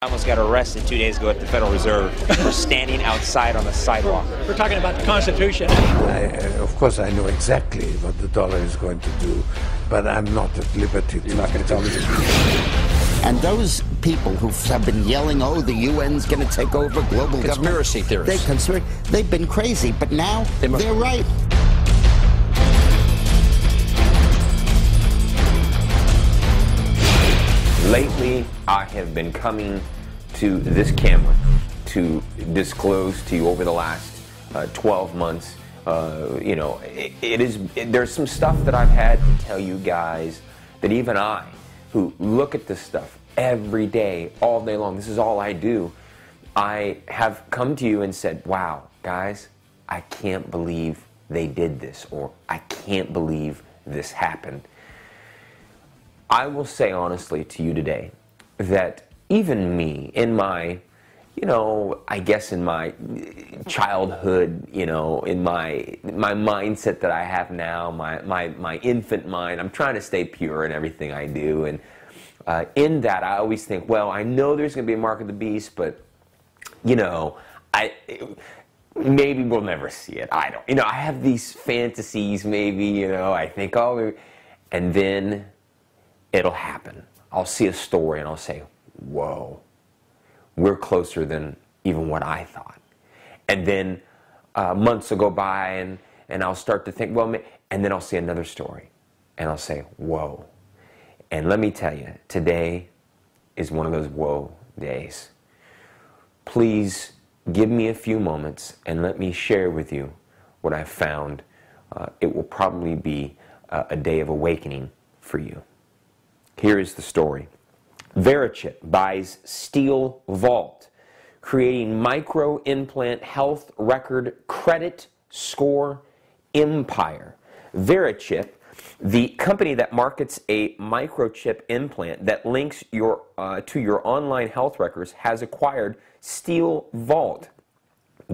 I almost got arrested 2 days ago at the Federal Reserve for standing outside on the sidewalk. We're talking about the Constitution. Of course, I know exactly what the dollar is going to do, but I'm not at liberty to... You're not going to tell me the truth. And those people who have been yelling, oh, the UN's going to take over global Conspiracy theorists. They've been crazy, but now they're right. Lately, I have been coming to this camera to disclose to you over the last 12 months, you know, there's some stuff that I've had to tell you guys that even I, who look at this stuff every day, all day long, this is all I do, I have come to you and said, wow, guys, I can't believe they did this, or I can't believe this happened. I will say honestly to you today that even me, in my, you know, I guess in my childhood, you know, in my mindset that I have now, my infant mind, I'm trying to stay pure in everything I do. And in that, I always think, well, I know there's going to be a mark of the beast, but, you know, maybe we'll never see it. I don't, you know, I have these fantasies, maybe, you know, I think, oh, maybe, and then it'll happen. I'll see a story and I'll say, whoa, we're closer than even what I thought. And then months will go by and I'll start to think, well, and then I'll see another story and I'll say, whoa. And let me tell you, today is one of those whoa days. Please give me a few moments and let me share with you what I've found. It will probably be a day of awakening for you. Here is the story. Verichip buys steel vault, creating micro-implant health record credit score empire. Verichip, the company that markets a microchip implant that links your, to your online health records, has acquired Steel Vault.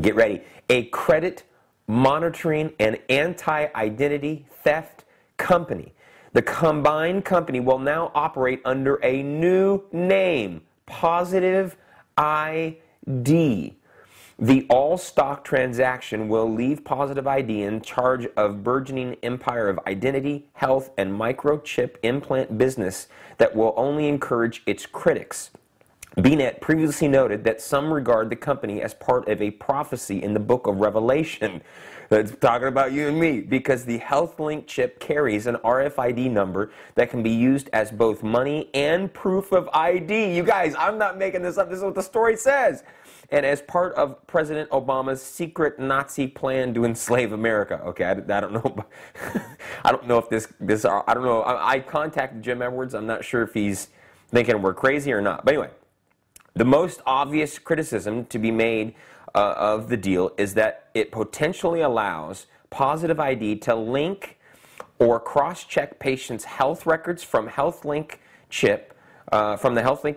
Get ready. A credit monitoring and anti-identity theft company. The combined company will now operate under a new name, Positive ID. The all-stock transaction will leave Positive ID in charge of burgeoning empire of identity, health, and microchip implant business that will only encourage its critics. BNet previously noted that some regard the company as part of a prophecy in the book of Revelation. That's talking about you and me, because the HealthLink chip carries an RFID number that can be used as both money and proof of ID. You guys, I'm not making this up. This is what the story says. And as part of President Obama's secret Nazi plan to enslave America. Okay, I don't know. I don't know if I don't know. I contacted Jim Edwards. I'm not sure if he's thinking we're crazy or not. But anyway, the most obvious criticism to be made of the deal is that it potentially allows Positive ID to link or cross-check patients' health records from the HealthLink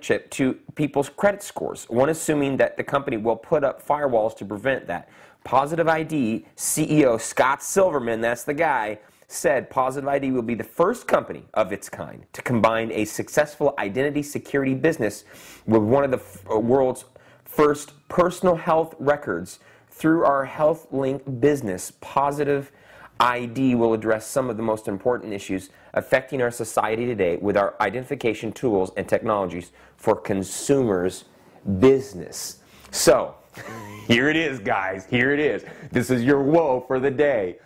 chip to people's credit scores. One assuming that the company will put up firewalls to prevent that. Positive ID CEO Scott Silverman, that's the guy, said Positive ID will be the first company of its kind to combine a successful identity security business with one of the world's first personal health records. Through our HealthLink business, Positive ID will address some of the most important issues affecting our society today with our identification tools and technologies for consumers' business. So, here it is, guys. Here it is. This is your whoa for the day.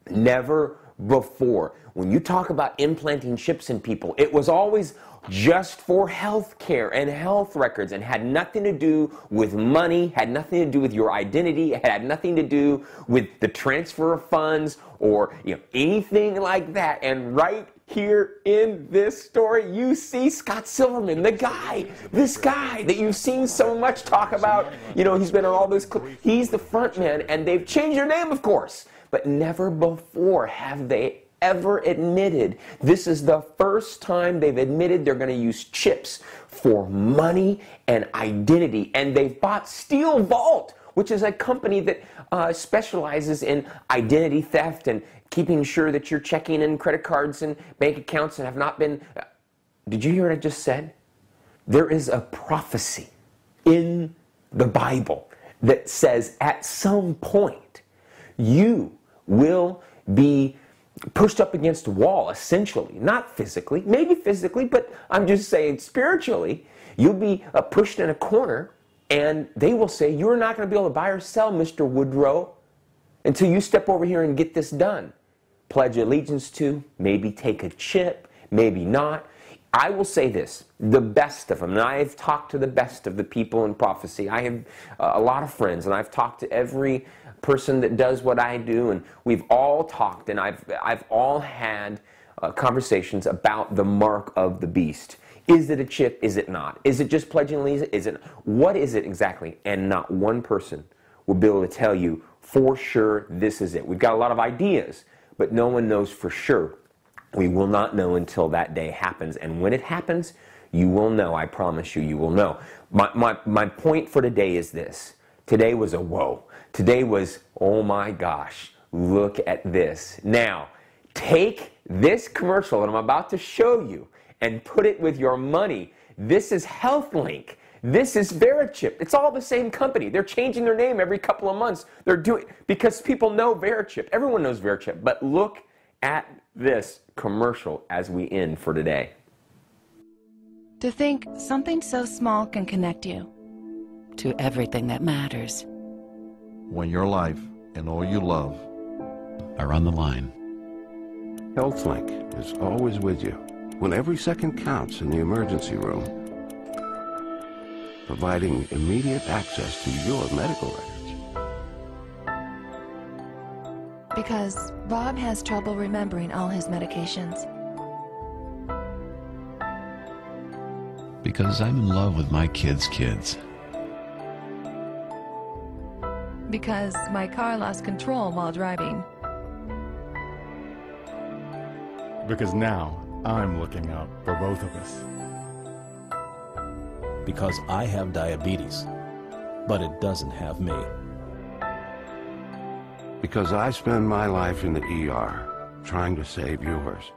Never before, when you talk about implanting chips in people, it was always just for health care and health records and had nothing to do with money, had nothing to do with your identity, had nothing to do with the transfer of funds or, you know, anything like that. And right here in this story, you see Scott Silverman, the guy, this guy that you've seen so much talk about. You know, he's been on all this. He's the front man, and they've changed their name, of course. But never before have they ever admitted. This is the first time they've admitted they're going to use chips for money and identity. And they've bought Steel Vault, which is a company that specializes in identity theft and keeping sure that you're checking in credit cards and bank accounts and have not been... Did you hear what I just said? There is a prophecy in the Bible that says at some point you will be pushed up against a wall, essentially, not physically, maybe physically, but I'm just saying spiritually, you'll be pushed in a corner, and they will say, you're not going to be able to buy or sell, Mr. Woodrow, until you step over here and get this done. Pledge allegiance to, maybe take a chip, maybe not. I will say this, the best of them, and I have talked to the best of the people in prophecy. I have a lot of friends, and I've talked to every person that does what I do, and we've all talked, and I've all had conversations about the mark of the beast. Is it a chip? Is it not? Is it just pledging allegiance? Is it? What is it exactly? And not one person will be able to tell you for sure this is it. We've got a lot of ideas, but no one knows for sure. We will not know until that day happens. And when it happens, you will know. I promise you, you will know. My point for today is this. Today was a whoa. Today was, oh my gosh, look at this. Now, take this commercial that I'm about to show you and put it with your money. This is HealthLink. This is Verichip. It's all the same company. They're changing their name every couple of months. They're doing, because people know Verichip. Everyone knows Verichip. But look at this commercial as we end for today. To think something so small can connect you to everything that matters. When your life and all you love are on the line. HealthLink is always with you when every second counts in the emergency room, providing immediate access to your medical records. Because Bob has trouble remembering all his medications. Because I'm in love with my kids' kids. Because my car lost control while driving. Because now I'm looking out for both of us. Because I have diabetes, but it doesn't have me. Because I spend my life in the ER trying to save yours.